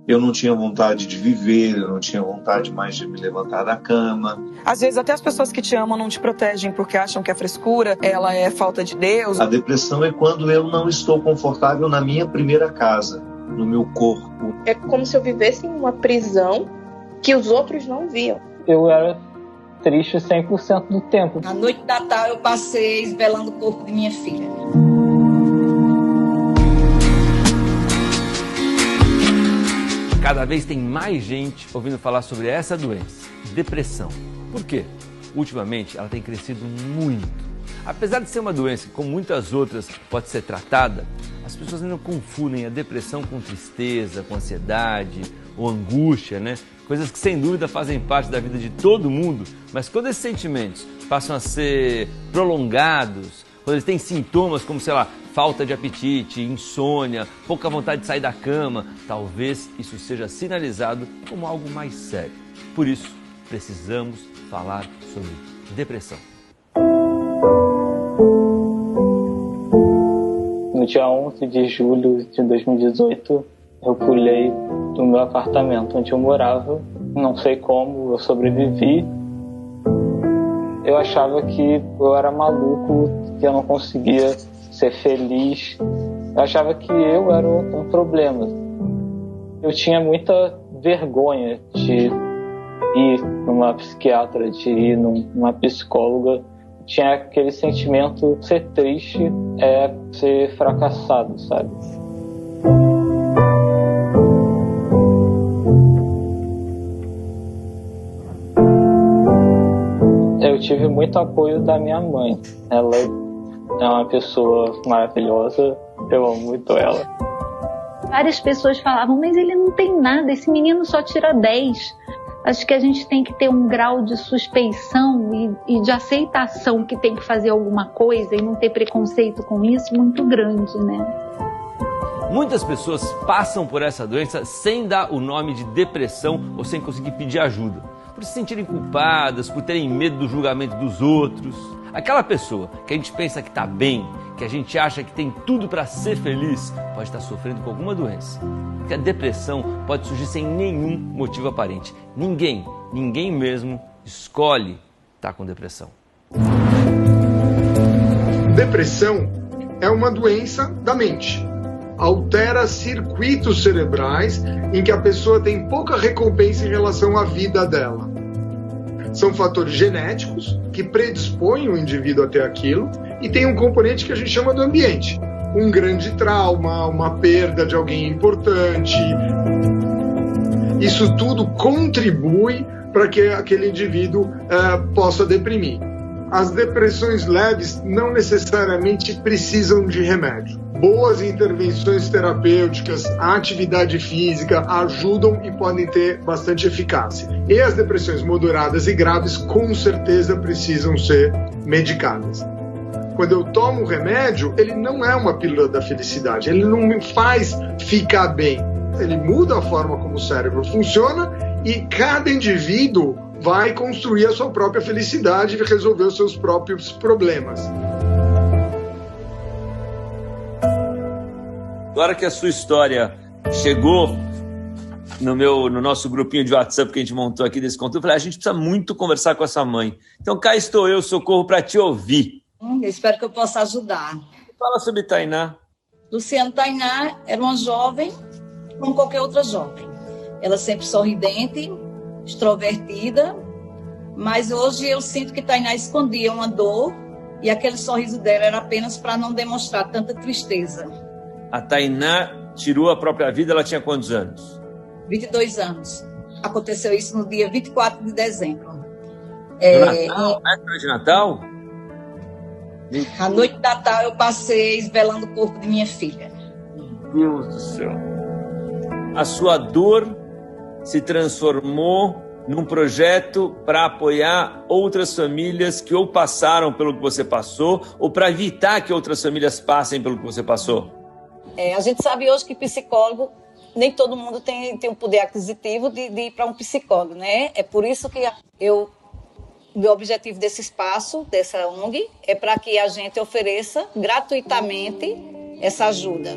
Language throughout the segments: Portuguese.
Eu não tinha vontade de viver, eu não tinha vontade mais de me levantar da cama. Às vezes até as pessoas que te amam não te protegem porque acham que a frescura, ela é falta de Deus. A depressão é quando eu não estou confortável na minha primeira casa, no meu corpo. É como se eu vivesse em uma prisão que os outros não viam. Eu era triste 100% do tempo. Na noite de Natal eu passei velando o corpo de minha filha. Cada vez tem mais gente ouvindo falar sobre essa doença, depressão. Por quê? Ultimamente ela tem crescido muito. Apesar de ser uma doença que, como muitas outras, pode ser tratada, as pessoas ainda confundem a depressão com tristeza, com ansiedade ou angústia, né? Coisas que sem dúvida fazem parte da vida de todo mundo, mas quando esses sentimentos passam a ser prolongados, quando eles têm sintomas como, sei lá, falta de apetite, insônia, pouca vontade de sair da cama, talvez isso seja sinalizado como algo mais sério. Por isso, precisamos falar sobre depressão. No dia 11 de julho de 2018, eu pulei do meu apartamento onde eu morava. Não sei como eu sobrevivi. Eu achava que eu era maluco, que eu não conseguia ser feliz. Eu achava que eu era um problema. Eu tinha muita vergonha de ir numa psiquiatra, de ir numa psicóloga. Tinha aquele sentimento, ser triste é ser fracassado, sabe? Eu tive muito apoio da minha mãe. Ela é uma pessoa maravilhosa, eu amo muito ela. Várias pessoas falavam, mas ele não tem nada, esse menino só tira 10. Acho que a gente tem que ter um grau de suspeição e de aceitação que tem que fazer alguma coisa e não ter preconceito com isso muito grande, né? Muitas pessoas passam por essa doença sem dar o nome de depressão ou sem conseguir pedir ajuda, por se sentirem culpadas, por terem medo do julgamento dos outros. Aquela pessoa que a gente pensa que está bem, que a gente acha que tem tudo para ser feliz, pode estar sofrendo com alguma doença. Porque a depressão pode surgir sem nenhum motivo aparente. Ninguém mesmo escolhe estar com depressão. Depressão é uma doença da mente. Altera circuitos cerebrais em que a pessoa tem pouca recompensa em relação à vida dela. São fatores genéticos que predispõem o indivíduo a ter aquilo e tem um componente que a gente chama do ambiente. Um grande trauma, uma perda de alguém importante. Isso tudo contribui para que aquele indivíduo possa deprimir. As depressões leves não necessariamente precisam de remédio. Boas intervenções terapêuticas, a atividade física ajudam e podem ter bastante eficácia. E as depressões moderadas e graves com certeza precisam ser medicadas. Quando eu tomo o remédio, ele não é uma pílula da felicidade, ele não me faz ficar bem. Ele muda a forma como o cérebro funciona e cada indivíduo vai construir a sua própria felicidade e resolver os seus próprios problemas. Agora que a sua história chegou no nosso grupinho de WhatsApp que a gente montou aqui desse conteúdo, eu falei, a gente precisa muito conversar com essa mãe. Então cá estou eu, Socorro, para te ouvir. Eu espero que eu possa ajudar. Fala sobre Tainá. Luciana Tainá era uma jovem como qualquer outra jovem. Ela sempre sorridente, extrovertida, mas hoje eu sinto que Tainá escondia uma dor e aquele sorriso dela era apenas para não demonstrar tanta tristeza. A Tainá tirou a própria vida, ela tinha quantos anos? 22 anos. Aconteceu isso no dia 24 de dezembro. Natal? Época de Natal? A noite de Natal eu passei velando o corpo de minha filha. Meu Deus do céu. A sua dor se transformou num projeto para apoiar outras famílias que ou passaram pelo que você passou ou para evitar que outras famílias passem pelo que você passou. A gente sabe hoje que psicólogo, nem todo mundo tem o poder aquisitivo de ir para um psicólogo, né? É por isso que o meu objetivo desse espaço, dessa ONG, é para que a gente ofereça gratuitamente essa ajuda.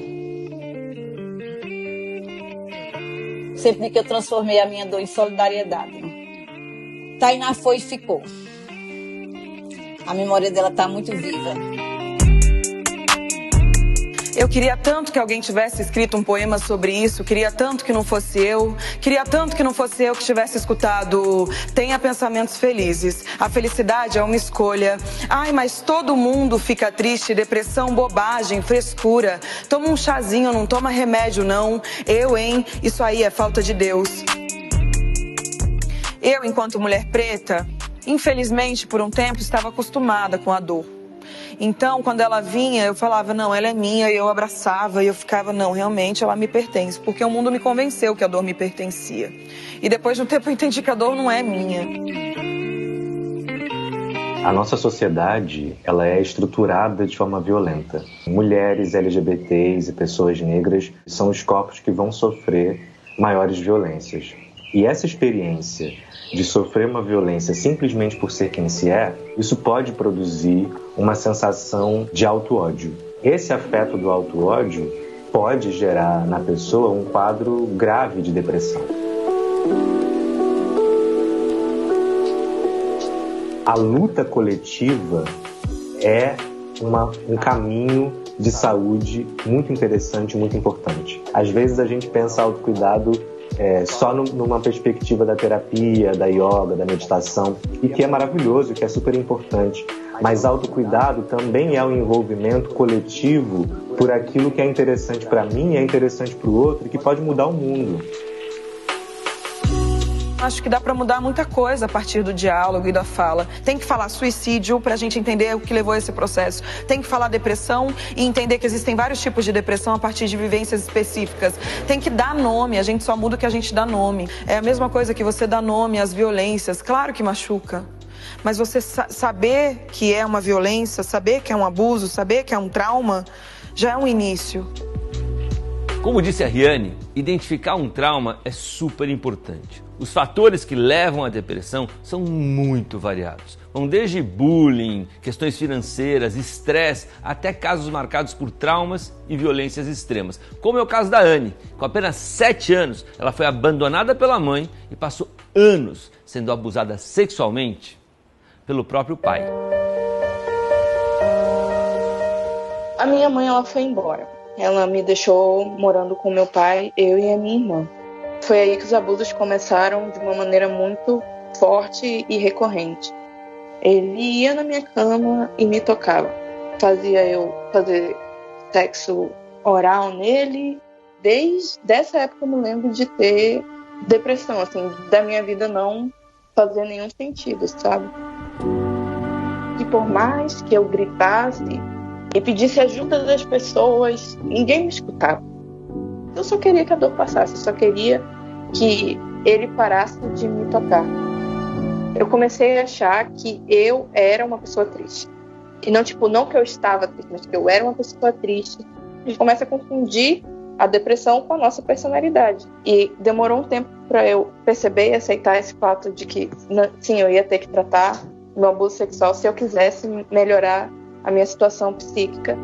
sempre digo que eu transformei a minha dor em solidariedade. Tainá foi e ficou. A memória dela está muito viva. Eu queria tanto que alguém tivesse escrito um poema sobre isso, queria tanto que não fosse eu, queria tanto que não fosse eu que tivesse escutado Tenha Pensamentos Felizes. A felicidade é uma escolha. Ai, mas todo mundo fica triste, depressão, bobagem, frescura. Toma um chazinho, não toma remédio não. Eu, hein? Isso aí é falta de Deus. Eu, enquanto mulher preta, infelizmente, por um tempo, estava acostumada com a dor. Então, quando ela vinha, eu falava, não, ela é minha, e eu abraçava, e eu ficava, não, realmente ela me pertence, porque o mundo me convenceu que a dor me pertencia. E depois de um tempo eu entendi que a dor não é minha. A nossa sociedade, ela é estruturada de forma violenta. Mulheres, LGBTs e pessoas negras são os corpos que vão sofrer maiores violências. E essa experiência de sofrer uma violência simplesmente por ser quem se é, isso pode produzir uma sensação de auto-ódio. Esse afeto do auto-ódio pode gerar na pessoa um quadro grave de depressão. A luta coletiva é um caminho de saúde muito interessante, muito importante. Às vezes a gente pensa autocuidado só numa perspectiva da terapia, da yoga, da meditação, e que é maravilhoso, que é super importante. Mas autocuidado também é um envolvimento coletivo por aquilo que é interessante para mim, é interessante para o outro e que pode mudar o mundo. Acho que dá para mudar muita coisa a partir do diálogo e da fala. Tem que falar suicídio para a gente entender o que levou a esse processo. Tem que falar depressão e entender que existem vários tipos de depressão a partir de vivências específicas. Tem que dar nome, a gente só muda o que a gente dá nome. É a mesma coisa que você dá nome às violências. Claro que machuca. Mas você saber que é uma violência, saber que é um abuso, saber que é um trauma, já é um início. Como disse a Riane, identificar um trauma é super importante. Os fatores que levam à depressão são muito variados. Vão desde bullying, questões financeiras, estresse, até casos marcados por traumas e violências extremas. Como é o caso da Anne. Com apenas 7 anos, ela foi abandonada pela mãe e passou anos sendo abusada sexualmente pelo próprio pai. A minha mãe, ela foi embora. Ela me deixou morando com meu pai, eu e a minha irmã. Foi aí que os abusos começaram de uma maneira muito forte e recorrente. Ele ia na minha cama e me tocava. Fazia eu fazer sexo oral nele. Desde essa época eu me lembro de ter depressão, assim, da minha vida não fazer nenhum sentido, sabe? E por mais que eu gritasse e pedisse ajuda das pessoas, ninguém me escutava. Eu só queria que a dor passasse, eu só queria que ele parasse de me tocar. Eu comecei a achar que eu era uma pessoa triste. E não que eu estava triste, mas que eu era uma pessoa triste. A gente começa a confundir a depressão com a nossa personalidade. E demorou um tempo para eu perceber e aceitar esse fato de que, sim, eu ia ter que tratar o meu abuso sexual se eu quisesse melhorar a minha situação psíquica.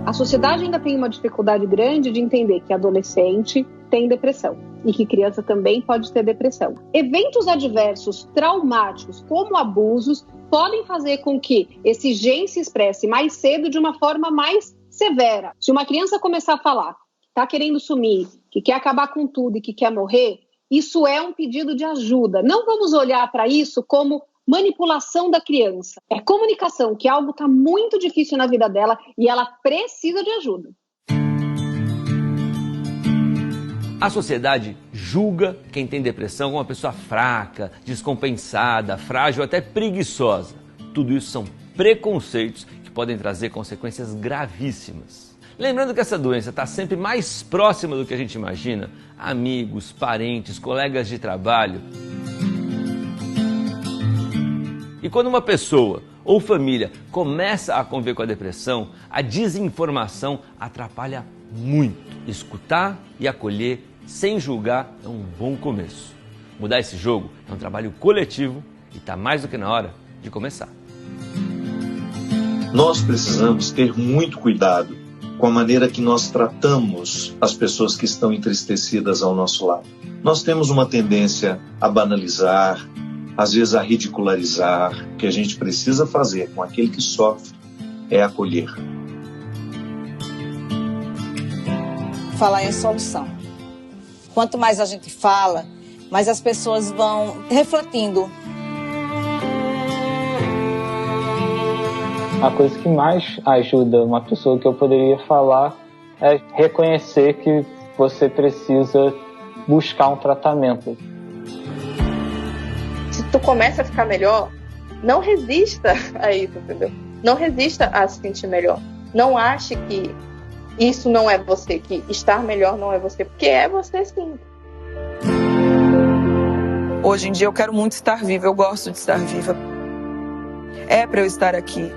A sociedade ainda tem uma dificuldade grande de entender que adolescente tem depressão e que criança também pode ter depressão. Eventos adversos traumáticos, como abusos, podem fazer com que esse gen se expresse mais cedo de uma forma mais severa. Se uma criança começar a falar que está querendo sumir, que quer acabar com tudo e que quer morrer, isso é um pedido de ajuda. Não vamos olhar para isso como manipulação da criança. É comunicação, que algo está muito difícil na vida dela e ela precisa de ajuda. A sociedade julga quem tem depressão como uma pessoa fraca, descompensada, frágil, até preguiçosa. Tudo isso são preconceitos que podem trazer consequências gravíssimas. Lembrando que essa doença está sempre mais próxima do que a gente imagina. Amigos, parentes, colegas de trabalho. E quando uma pessoa ou família começa a conviver com a depressão, a desinformação atrapalha muito. Escutar e acolher sem julgar é um bom começo. Mudar esse jogo é um trabalho coletivo e está mais do que na hora de começar. Nós precisamos ter muito cuidado com a maneira que nós tratamos as pessoas que estão entristecidas ao nosso lado. Nós temos uma tendência a banalizar, às vezes a ridicularizar. O que a gente precisa fazer com aquele que sofre é acolher. Falar em solução. Quanto mais a gente fala, mais as pessoas vão refletindo. A coisa que mais ajuda uma pessoa que eu poderia falar é reconhecer que você precisa buscar um tratamento. Se tu começa a ficar melhor, não resista a isso, entendeu? Não resista a se sentir melhor. Não ache que isso não é você, que estar melhor não é você, porque é você sim. Hoje em dia eu quero muito estar viva, eu gosto de estar viva. É para eu estar aqui.